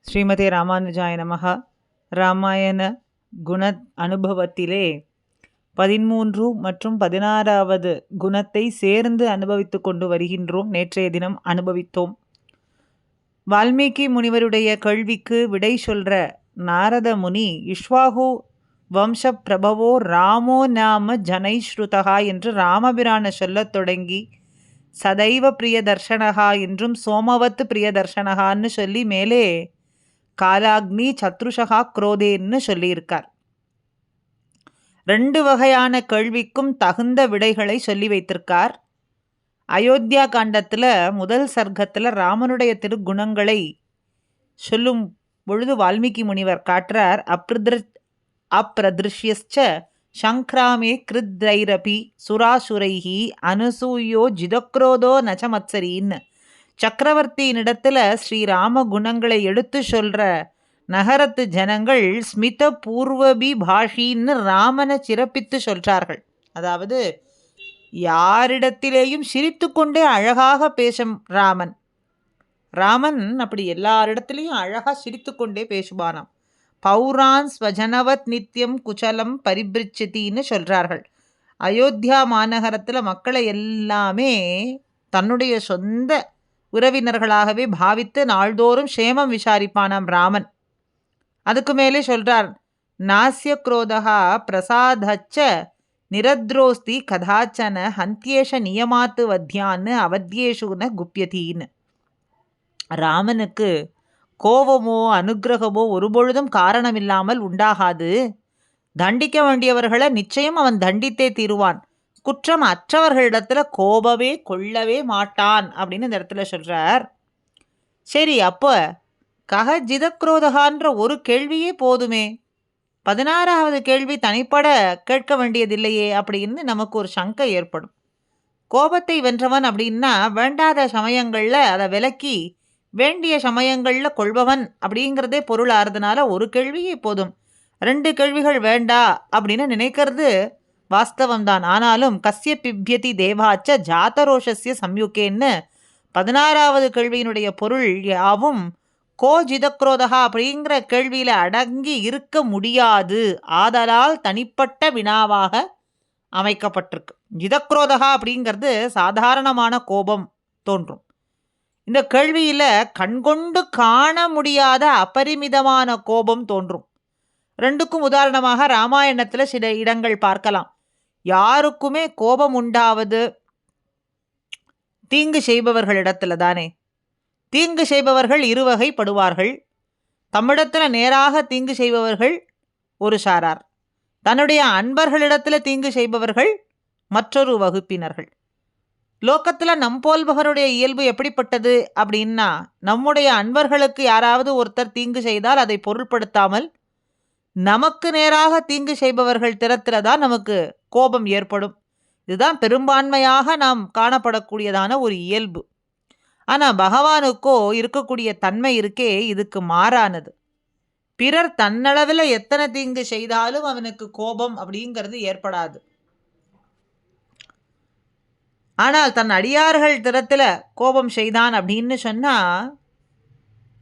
ஸ்ரீமதே ராமானுஜாய நமஹ. ராமாயண குண அனுபவத்திலே 13 மற்றும் 16வது குணத்தை சேர்ந்து அனுபவித்து கொண்டு வருகின்றோம். நேற்றைய தினம் அனுபவித்தோம். வால்மீகி முனிவருடைய கேள்விக்கு விடை சொல்ற நாரத முனி, இஷ்வாகு வம்ச பிரபவோ ராமோ நாம ஜனைஸ்ருதகா என்று ராமபிரான சொல்லத் தொடங்கி, சதைவ பிரிய தர்ஷனகா என்றும் சோமவத் பிரிய தர்ஷனகான்னு சொல்லி மேலே காலாக்னி சத்ருஷகா குரோதேன்னு சொல்லியிருக்கார். 2 வகையான கேள்விக்கும் தகுந்த விடைகளை சொல்லி வைத்திருக்கார். அயோத்தியா காண்டத்தில் முதல் சர்க்கத்தில் ராமனுடைய திருக்குணங்களை சொல்லும் பொழுது வால்மீகி முனிவர் காட்டுறார். அப்ரதிருஷ்யச்ச சங்கிராமே கிருத்ரைரபி சுராசுரைஹி அனுசூயோ ஜிதக்ரோதோ நச்சமத்சரின்னு சக்கரவர்த்தியினிடத்தில் ஸ்ரீராம குணங்களை எடுத்து சொல்கிற நகரத்து ஜனங்கள் ஸ்மித பூர்வபி பாஷின்னு ராமனை சிறப்பித்து சொல்கிறார்கள். அதாவது யாரிடத்திலேயும் சிரித்து கொண்டே அழகாக பேசும் ராமன் அப்படி எல்லாரிடத்திலையும் அழகாக சிரித்து கொண்டே பேசுவானாம். பௌரான் ஸ்வஜனவத் நித்தியம் குச்சலம் பரிபிரிச்சத்தின்னு சொல்கிறார்கள். அயோத்தியா மாநகரத்தில் மக்களை எல்லாமே தன்னுடைய சொந்த உறவினர்களாகவே பாவித்து நாள்தோறும் சேமம் விசாரிப்பானாம் ராமன். அதுக்கு மேலே சொல்றார், நாசிய குரோதகா பிரசாதச்ச நிரத்ரோஸ்தி கதாச்சன ஹந்தியேஷ நியமாத்து வத்தியான்னு அவத்தியேஷுன குப்பியதீன்னு. ராமனுக்கு கோபமோ அனுகிரகமோ ஒருபொழுதும் காரணமில்லாமல் உண்டாகாது. தண்டிக்க வேண்டியவர்களை நிச்சயம் அவன் தண்டித்தே தீருவான். குற்றம் அற்றவர்களிடத்துல கோபமே கொள்ளவே மாட்டான் அப்படின்னு இந்த இடத்துல சொல்றார். சரி, அப்போ கக ஜிதக்ரோதகான்ற ஒரு கேள்வியே போதுமே, 16வது கேள்வி தனிப்பட கேட்க வேண்டியதில்லையே அப்படின்னு நமக்கு ஒரு சங்கை ஏற்படும். கோபத்தை வென்றவன் அப்படின்னா வேண்டாத சமயங்களில் அதை விலக்கி வேண்டிய சமயங்களில் கொள்பவன் அப்படிங்கிறதே பொருள் ஆறுதுனால ஒரு கேள்வியே போதும். 2 கேள்விகள் வேண்டா அப்படின்னு நினைக்கிறது வாஸ்தவம்தான். ஆனாலும் கஸ்ய பிப்யதி தேவாச்ச ஜாத்தரோஷஸ்ய சம்யுக்கேன்னு 16வது கேள்வியினுடைய பொருள் யாவும் கோ ஜிதக்ரோதகா அப்படிங்கிற கேள்வியில் அடங்கி இருக்க முடியாது. ஆதலால் தனிப்பட்ட வினாவாக அமைக்கப்பட்டிருக்கு. ஜிதக்ரோதகா அப்படிங்கிறது சாதாரணமான கோபம் தோன்றும். இந்த கேள்வியில் கண்கொண்டு காண முடியாத அபரிமிதமான கோபம் தோன்றும். 2க்கும் உதாரணமாக ராமாயணத்தில் சில இடங்கள் பார்க்கலாம். யாருக்குமே கோபம் உண்டாவது தீங்கு செய்பவர்களிடத்துல தானே. தீங்கு செய்பவர்கள் 2 வகைப்படுவார்கள். தம்மிடத்தில் நேராக தீங்கு செய்பவர்கள் ஒரு சாரார், தன்னுடைய அன்பர்களிடத்தில் தீங்கு செய்பவர்கள் மற்றொரு வகுப்பினர்கள். லோகத்தில் நம்போல்பவருடைய இயல்பு எப்படிப்பட்டது அப்படின்னா, நம்முடைய அன்பர்களுக்கு யாராவது ஒருத்தர் தீங்கு செய்தால் அதை பொருட்படுத்தாமல் நமக்கு நேராக தீங்கு செய்பவர்கள் திறத்தில் தான் நமக்கு கோபம் ஏற்படும். இதுதான் பெரும்பான்மையாக நாம் காணப்படக்கூடியதான ஒரு இயல்பு. ஆனால் பகவானுக்கோ இருக்கக்கூடிய தன்மை இருக்கே, இதுக்கு மாறானது. பிறர் தன்னளவில் எத்தனை தீங்கு செய்தாலும் அவனுக்கு கோபம் அப்படிங்கிறது ஏற்படாது. ஆனால் தன் அடியார்கள் திறத்தில் கோபம் செய்தான் அப்படின்னு சொன்னால்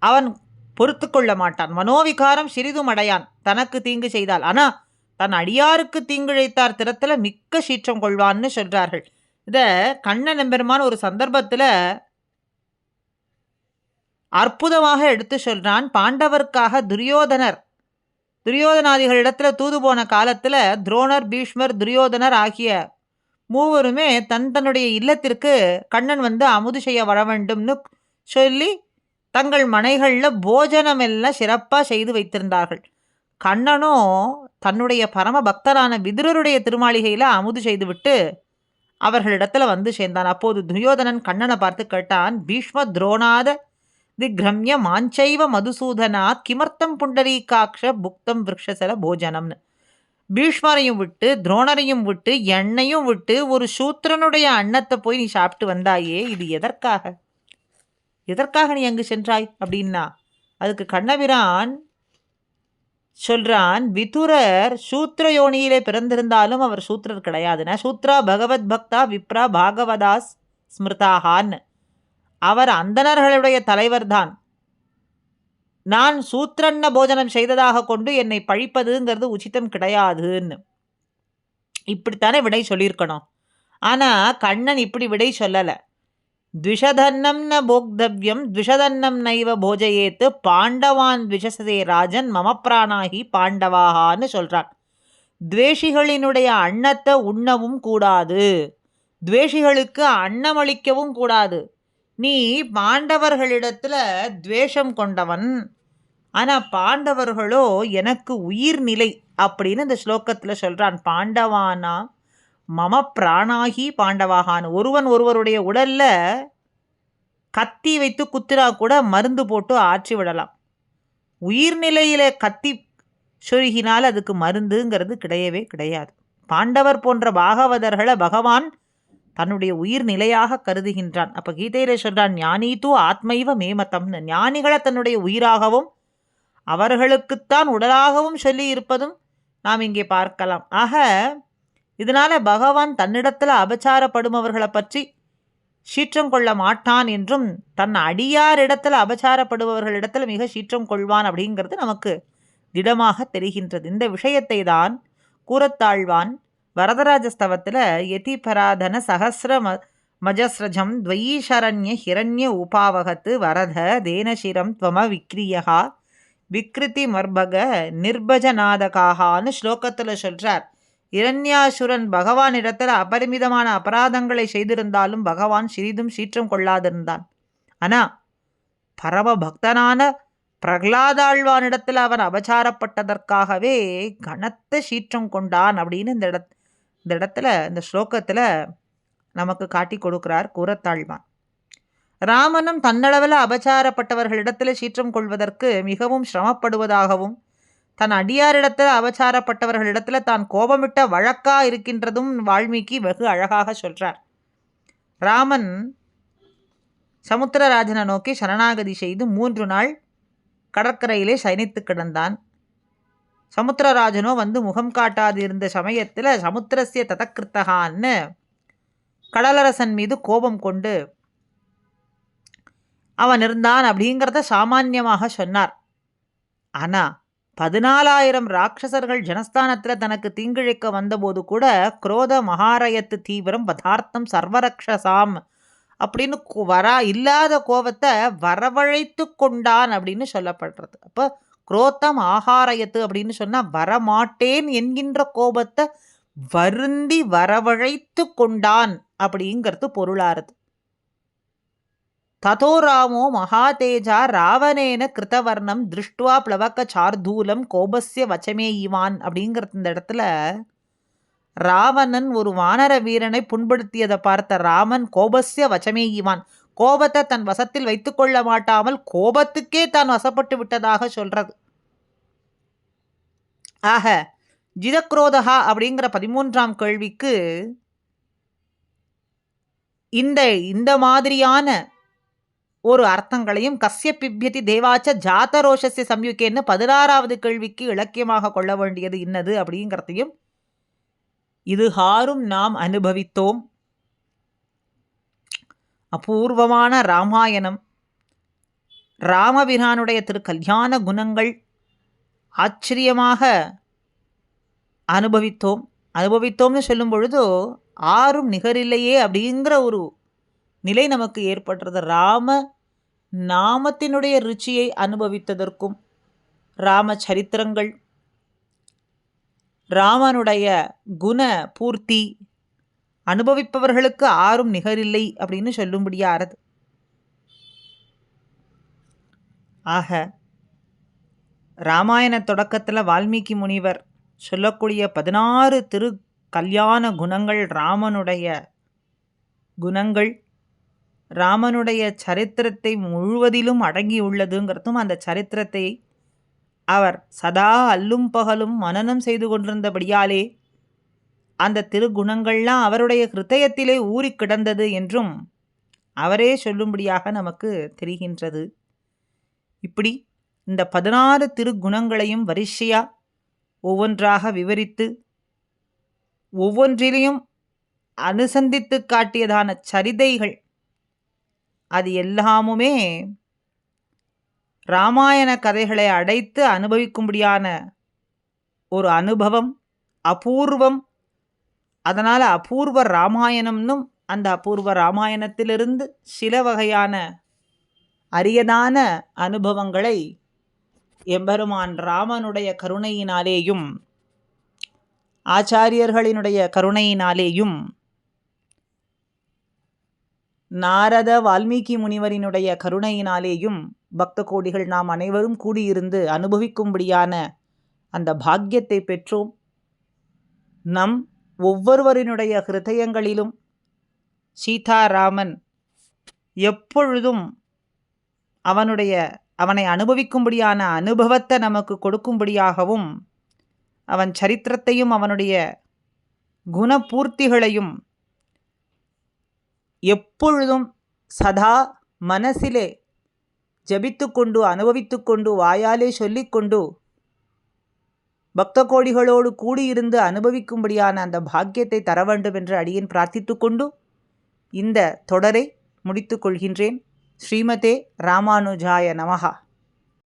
அவன் பொறுத்து கொள்ள மாட்டான். மனோவிகாரம் சிறிதும் அடையான் தனக்கு தீங்கு செய்தால். ஆனால் தன் அடியாருக்கு தீங்கிழைத்தார் திறத்தில் மிக்க சீற்றம் கொள்வான்னு சொல்கிறார்கள். இதை கண்ணன் எம்பெருமான் ஒரு சந்தர்ப்பத்தில் அற்புதமாக எடுத்து சொல்கிறான். பாண்டவர்க்காக துரியோதனாதிகளிடத்தில் தூது போன காலத்தில் துரோணர், பீஷ்மர், துரியோதனர் ஆகிய மூவருமே தன்னுடைய இல்லத்திற்கு கண்ணன் வந்து அமுது செய்ய வர வேண்டும்னு சொல்லி தங்கள் மனைகளில் போஜனம் எல்லாம் சிறப்பாக செய்து வைத்திருந்தார்கள். கண்ணனும் தன்னுடைய பரம பக்தரான விதுரருடைய திருமாளிகையில் அமுது செய்துவிட்டு அவர்களிடத்தில் வந்து சேர்ந்தான். அப்போது துரியோதனன் கண்ணனை பார்த்து கேட்டான், பீஷ்ம துரோணாத திக்ரம்ய மாஞ்சைவ மதுசூதனா கிமர்த்தம் புண்டரீகாக்ஷ புக்தம் விரக்ஷசல போஜனம்னு. பீஷ்மரையும் விட்டு துரோணரையும் விட்டு எண்ணையும் விட்டு ஒரு சூத்திரனுடைய அன்னத்தை போய் நீ சாப்பிட்டு வந்தாயே, இது எதற்காக நீ அங்கு சென்றாய் அப்படின்னா, அதுக்கு கண்ணபிரான் சொல்றான், விதுரர் சூத்திர யோனியிலே பிறந்திருந்தாலும் அவர் சூத்திரர் கிடையாதுன்னா. சூத்ரா பகவத் பக்தா விப்ரா பாகவதாஸ் ஸ்மிருதாகான்னு. அவர் அந்தணர்களுடைய தலைவர்தான். நான் சூத்திரன்ன போஜனம் செய்ததாக கொண்டு என்னை பழிப்பதுங்கிறது உச்சிதம் கிடையாதுன்னு இப்படித்தானே விடை சொல்லியிருக்கணும். ஆனால் கண்ணன் இப்படி விடை சொல்லலை. த்விஷதன்னம் ந போக்தவ்யம் த்விஷதன்னம் நைவ போஜயேத்து பாண்டவான் த்விஷசதே ராஜன் மம பிராணாகி பாண்டவாகான்னு சொல்கிறான். துவேஷிகளினுடைய அன்னத்தை உண்ணவும் கூடாது, துவேஷிகளுக்கு அன்னமளிக்கவும் கூடாது. நீ பாண்டவர்களிடத்துல துவேஷம் கொண்டவன், ஆனால் பாண்டவர்களோ எனக்கு உயிர்நிலை அப்படின்னு இந்த ஸ்லோகத்தில் சொல்கிறான். பாண்டவானா மம பிராணாகி பாண்டவாகான்னு. ஒருவன் ஒருவருடைய உடல்ல கத்தி வைத்து குத்திரா கூட மருந்து போட்டு ஆற்றி விடலாம். உயிர்நிலையில கத்தி சொருகினால் அதுக்கு மருந்துங்கிறது கிடையவே கிடையாது. பாண்டவர் போன்ற பாகவதர்களை பகவான் தன்னுடைய உயிர் நிலையாக கருதுகின்றான். அப்போ கீதையில சொல்றான், ஞானி தூ ஆத்மைவ மேமத்தம்னு. ஞானிகளை தன்னுடைய உயிராகவும் அவர்களுக்குத்தான் உடலாகவும் சொல்லி இருப்பதும் நாம் இங்கே பார்க்கலாம். ஆக இதனால பகவான் தன்னிடத்தில் அபச்சாரப்படுபவர்களை பற்றி சீற்றம் கொள்ள மாட்டான் என்றும் தன் அடியாரிடத்தில் அபச்சாரப்படுபவர்களிடத்தில் மிக சீற்றம் கொள்வான் அப்படிங்கிறது நமக்கு திடமாக தெரிகின்றது. இந்த விஷயத்தை தான் கூரத்தாழ்வான் வரதராஜஸ்தவத்தில் யதிபராதன சகசிர மஜஸ்ரஜம் துவயீஷரண்ய ஹிரண்ய உபாவகத்து வரத தேனசிரம் துவம விக்ரியகா விக்ரிதி மர்பக நிர்பஜநாதகான்னு ஸ்லோகத்தில் சொல்கிறார். இரண்யாசுரன் பகவானிடத்தில் அபரிமிதமான அபராதங்களை செய்திருந்தாலும் பகவான் சிறிதும் சீற்றம் கொள்ளாதிருந்தான். ஆனால் பரம பக்தனான பிரகலாதாழ்வானிடத்தில் அவன் அபச்சாரப்பட்டதற்காகவே கனத்த சீற்றம் கொண்டான் அப்படின்னு இந்த இடத்துல இந்த ஸ்லோகத்தில் நமக்கு காட்டி கொடுக்கிறார் கூரத்தாழ்வான். ராமனும் தன்னளவில் அபச்சாரப்பட்டவர்களிடத்தில் சீற்றம் கொள்வதற்கு மிகவும் சிரமப்படுவதாகவும் தன் அடியாரிடத்தில் அபச்சாரப்பட்டவர்களிடத்தில் தான் கோபமிட்ட வழக்கா இருக்கின்றதும் வால்மீகி வெகு அழகாக சொல்கிறார். ராமன் சமுத்திரராஜனை நோக்கி சரணாகதி செய்து 3 நாள் கடற்கரையிலே சயனித்து கிடந்தான். சமுத்திரராஜனோ வந்து முகம் காட்டாது இருந்த சமயத்தில் சமுத்திரசிய ததக்கிருத்தகான்னு கடலரசன் மீது கோபம் கொண்டு அவன் இருந்தான் அப்படிங்கிறத சாமான்யமாக சொன்னார். ஆனால் 14,000 ராட்சசர்கள் ஜனஸ்தானத்தில் தனக்கு தீங்கிழைக்க வந்தபோது கூட குரோத மகாரயத்து தீவிரம் பதார்த்தம் சர்வரக்ஷசாம் அப்படின்னு இல்லாத கோபத்தை வரவழைத்து கொண்டான் அப்படின்னு சொல்லப்படுறது. அப்போ குரோத்தம் ஆகாரயத்து அப்படின்னு சொன்னால் வரமாட்டேன் என்கின்ற கோபத்தை வருந்தி வரவழைத்து கொண்டான் அப்படிங்கிறது பொருளாருது. ததோ ராமோ மகாதேஜா ராவணேன கிருத்தவர்ணம் திருஷ்டுவா பிளவக்க சார்தூலம் கோபஸ்ய வச்சமே இவான் அப்படிங்கிறது. இந்த இடத்துல ராவணன் ஒரு வானர வீரனை புண்படுத்தியதை பார்த்த ராமன் கோபஸ்ய வச்சமே இவான், கோபத்தை தன் வசத்தில் வைத்து கொள்ள மாட்டாமல் கோபத்துக்கே தான் வசப்பட்டு விட்டதாக சொல்றது. ஆக ஜிதக்ரோதகா அப்படிங்கிற 13ஆம் கேள்விக்கு இந்த மாதிரியான ஒரு அர்த்தங்களையும் கஸ்ய பிப்யதி தேவாச்ச ஜாத்தரோஷஸ்ய சம்யுக்கேன்னு 16வது கேள்விக்கு இலக்கியமாக கொள்ள வேண்டியது இன்னது அப்படிங்கிறதையும் இதுகாரும் நாம் அனுபவித்தோம். அபூர்வமான ராமாயணம், ராமபிரானுடைய திருக்கல்யாண குணங்கள் ஆச்சரியமாக அனுபவித்தோம்னு சொல்லும் பொழுது ஆறும் நிகரில்லையே அப்படிங்கிற ஒரு நிலை நமக்கு ஏற்படுறது. ராம நாமத்தினுடைய ருச்சியை அனுபவித்ததற்கும் ராம சரித்திரங்கள், ராமனுடைய குண பூர்த்தி அனுபவிப்பவர்களுக்கு ஆறும் நிகரில்லை அப்படின்னு சொல்லும்படியாகிறது. ஆக ராமாயண தொடக்கத்தில் வால்மீகி முனிவர் சொல்லக்கூடிய 16 திரு கல்யாண குணங்கள் ராமனுடைய குணங்கள் ராமனுடைய சரித்திரத்தை முழுவதிலும் அடங்கியுள்ளதுங்கிறதும் அந்த சரித்திரத்தை அவர் சதா அல்லும் பகலும் மனனம் செய்து கொண்டிருந்தபடியாலே அந்த திருக்குணங்கள்லாம் அவருடைய ஹிருதயத்திலே ஊறி கிடந்தது என்றும் அவரே சொல்லும்படியாக நமக்கு தெரிகின்றது. இப்படி இந்த 16 திருக்குணங்களையும் வரிசையாக ஒவ்வொன்றாக விவரித்து ஒவ்வொன்றிலையும் அனுசந்தித்து காட்டியதான சரிதைகள் அது எல்லாமுமே இராமாயண கதைகளை அடைத்து அனுபவிக்கும்படியான ஒரு அனுபவம் அபூர்வம். அதனால் அபூர்வ ராமாயணம்னும் அந்த அபூர்வ ராமாயணத்திலிருந்து சில வகையான அரியதான அனுபவங்களை எம்பெருமான் ராமனுடைய கருணையினாலேயும் ஆச்சாரியர்களினுடைய கருணையினாலேயும் நாரத வால்மீகி முனிவரினுடைய கருணையினாலேயும் பக்த கோடிகள் நாம் அனைவரும் கூடியிருந்து அனுபவிக்கும்படியான அந்த பாக்கியத்தை பெற்றோம். நம் ஒவ்வொருவரினுடைய ஹிருதயங்களிலும் சீதாராமன் எப்பொழுதும் அவனை அனுபவிக்கும்படியான அனுபவத்தை நமக்கு கொடுக்கும்படியாகவும் அவன் சரித்திரத்தையும் அவனுடைய குணபூர்த்திகளையும் எப்பொழுதும் சதா மனசிலே ஜபித்து கொண்டு அனுபவித்து கொண்டு வாயாலே சொல்லிக்கொண்டு பக்த கோடிகளோடு கூடியிருந்து அனுபவிக்கும்படியான அந்த பாக்கியத்தை தர வேண்டும் என்று அடியேன் பிரார்த்தித்து கொண்டு இந்த தொடரை முடித்து கொள்கின்றேன். ஸ்ரீமதே ராமானுஜாய நமஹா.